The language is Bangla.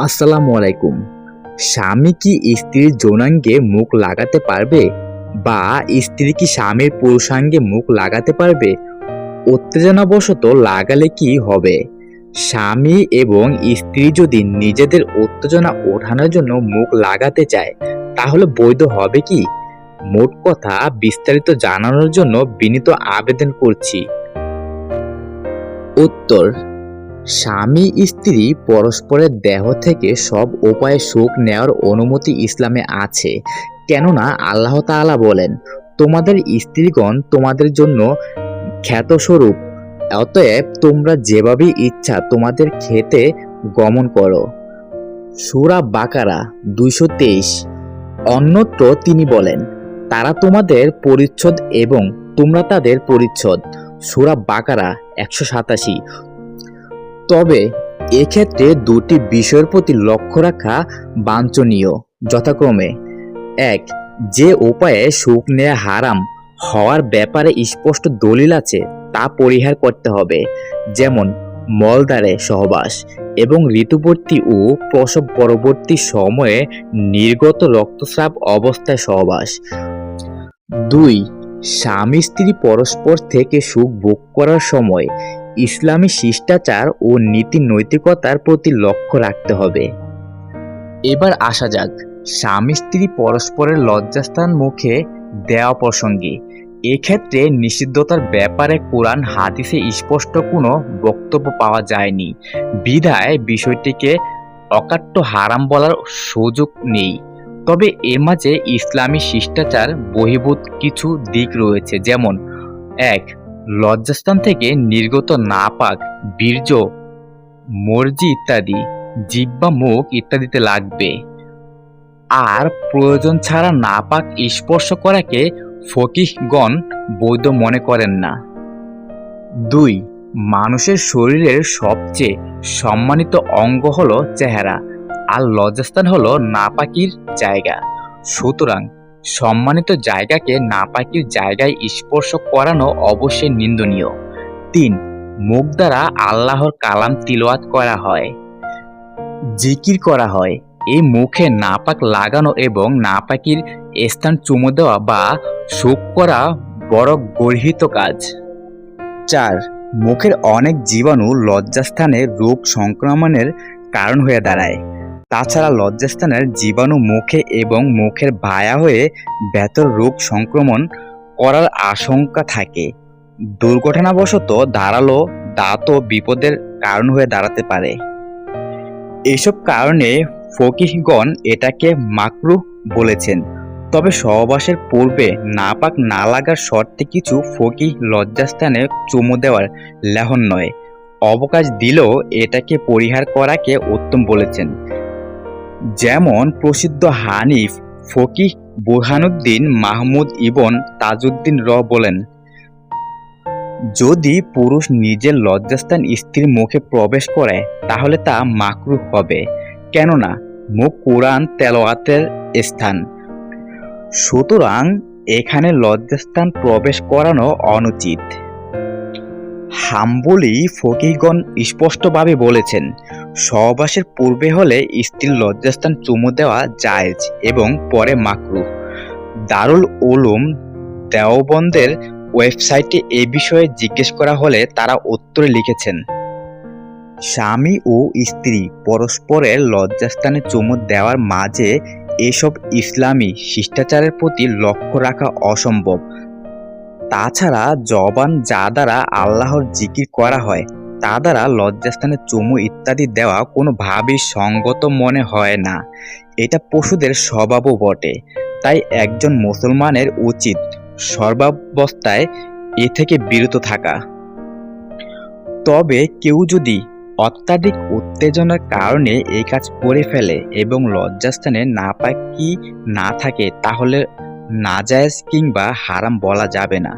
আসসালামু আলাইকুম। স্বামী কি স্ত্রীর যৌনাঙ্গে মুখ লাগাতে পারবে, বা স্ত্রী কি স্বামীর পুরুষাঙ্গে মুখ লাগাতে পারবে? উত্তেজনাবশত লাগালে কি হবে? স্বামী এবং স্ত্রী যদি নিজেদের উত্তেজনা ওঠানোর জন্য মুখ লাগাতে চায়, তাহলে বৈধ হবে কি? মোট কথা বিস্তারিত জানানোর জন্য বিনীত আবেদন করছি। উত্তর: স্বামী স্ত্রী পরস্পরের দেহ থেকে সব উপায়ে সুখ নেওয়ার অনুমতি ইসলামে আছে। কেননা আল্লাহ তাআলা বলেন, তোমাদের স্ত্রীগণ তোমাদের জন্য খ্যাতস্বরূপ, অতএব তোমরা যেভাবে ইচ্ছা তোমাদের খেতে গমন করো। সূরা বাকারা 223। অন্যত্র তিনি বলেন, তারা তোমাদের পরিচ্ছদ এবং তোমরা তাদের পরিচ্ছদ। সূরা বাকারা 187। তবে এক্ষেত্রে দুটি বিষয়ের প্রতি লক্ষ্য রাখা বাঞ্ছনীয়, যথাক্রমে: এক, যে উপায়ে সুখ নেয়া হারাম হওয়ার ব্যাপারে স্পষ্ট দলিল আছে তা পরিহার করতে হবে, যেমন মলদ্বারে সহবাস এবং ঋতুবর্তী ও প্রসব পরবর্তী সময়ে নির্গত রক্তস্রাব অবস্থায় সহবাস। দুই, স্বামী স্ত্রী পরস্পর থেকে সুখ ভোগ করার সময় ইসলামী শিষ্টাচার ও নীতি নৈতিকতার প্রতি লক্ষ্য রাখতে হবে। এবার আসা যাক স্বামী স্ত্রী পরস্পরের লজ্জাস্থান মুখে দেওয়া প্রসঙ্গে। এক্ষেত্রে নিষিদ্ধতার ব্যাপারে কোরআন হাদিসে স্পষ্ট কোনো বক্তব্য পাওয়া যায়নি, বিধায় বিষয়টিকে অকাট্য হারাম বলার সুযোগ নেই। তবে এর মাঝে ইসলামী শিষ্টাচার বহির্ভূত কিছু দিক রয়েছে, যেমন: এক, লজ্জাস্থান থেকে নির্গত নাপাক বীর্য, মর্জি ইত্যাদি জিহ্বা, মুখ ইত্যাদিতে লাগবে। আর প্রয়োজন ছাড়া নাপাক স্পর্শ করাকে ফকিহগণ বৈধ মনে করেন না। দুই, মানুষের শরীরের সবচেয়ে সম্মানিত অঙ্গ হলো চেহারা, আর লজ্জাস্থান হলো নাপাকির জায়গা। সুতরাং সম্মানিত জায়গাকে নাপাকির জায়গায় স্পর্শ করানো অবশ্যই নিন্দনীয়। তিন, মুখ দ্বারা আল্লাহর কালাম তিলাওয়াত করা হয়, জিকির করা হয়। এই মুখে নাপাক লাগানো এবং নাপাকির স্থান চুমু দেওয়া বা শোক করা বড় গর্হিত কাজ। চার, মুখের অনেক জীবাণু লজ্জাস্থানে রোগ সংক্রমণের কারণ হয়ে দাঁড়ায়। তাছাড়া লজ্জাস্থানের জীবাণু মুখে এবং মুখের ভায়া হয়ে ভেতর রোগ সংক্রমণ করার আশঙ্কা থাকে। দুর্ঘটনাবশত ধারালো দাঁতও বিপদের কারণ হয়ে দাঁড়াতে পারে। এসব কারণে ফকিহগণ এটাকে মাকরুহ বলেছেন। তবে সহবাসের পূর্বে নাপাক না লাগার শর্তে কিছু ফকিহ লজ্জাস্থানে চুমু দেওয়ার লেহন নয়, অবকাশ দিলেও এটাকে পরিহার করাকে উত্তম বলেছেন। যেমন প্রসিদ্ধ হানিফ ফকিহ বুরহানুদ্দিন মাহমুদ ইবন তাজউদ্দিন বলেন, যদি পুরুষ নিজের লজ্জাস্থান স্ত্রীর মুখে প্রবেশ করে তাহলে তা মাকরুহ হবে, কেননা মুখ কুরআন তেলাওয়াতের স্থান। সুতরাং এখানে লজ্জাস্থান প্রবেশ করানো অনুচিত। হাম্বলী ফকিহগণ স্পষ্টভাবে বলেছেন, সহবাসের পূর্বে হলে স্ত্রীর লজ্জাস্থান চুমু দেওয়া জায়েজ এবং পরে মাকরুহ। দারুল উলুম দেওবন্দের ওয়েবসাইটে এ বিষয়ে জিজ্ঞেস করা হলে তারা উত্তরে লিখেছেন, স্বামী ও স্ত্রী পরস্পরের লজ্জাস্থানে চুমু দেওয়ার মাঝে এসব ইসলামী শিষ্টাচারের প্রতি লক্ষ্য রাখা অসম্ভব। তাছাড়া জবান যা দ্বারা আল্লাহর জিকির করা হয় তা দ্বারা লজ্জাস্থানে চুমু ইত্যাদি দেওয়া কোনোভাবেই সঙ্গত মনে হয় না। এটা পশুদের স্বভাবও বটে। তাই একজন মুসলমানের উচিত সর্বাবস্থায় এ থেকে বিরত থাকা। তবে কেউ যদি অত্যাধিক উত্তেজনার কারণে এই কাজ করে ফেলে এবং লজ্জাস্থানে নাপাকি না থাকে, তাহলে নাজায়েজ কিংবা হারাম বলা যাবে না।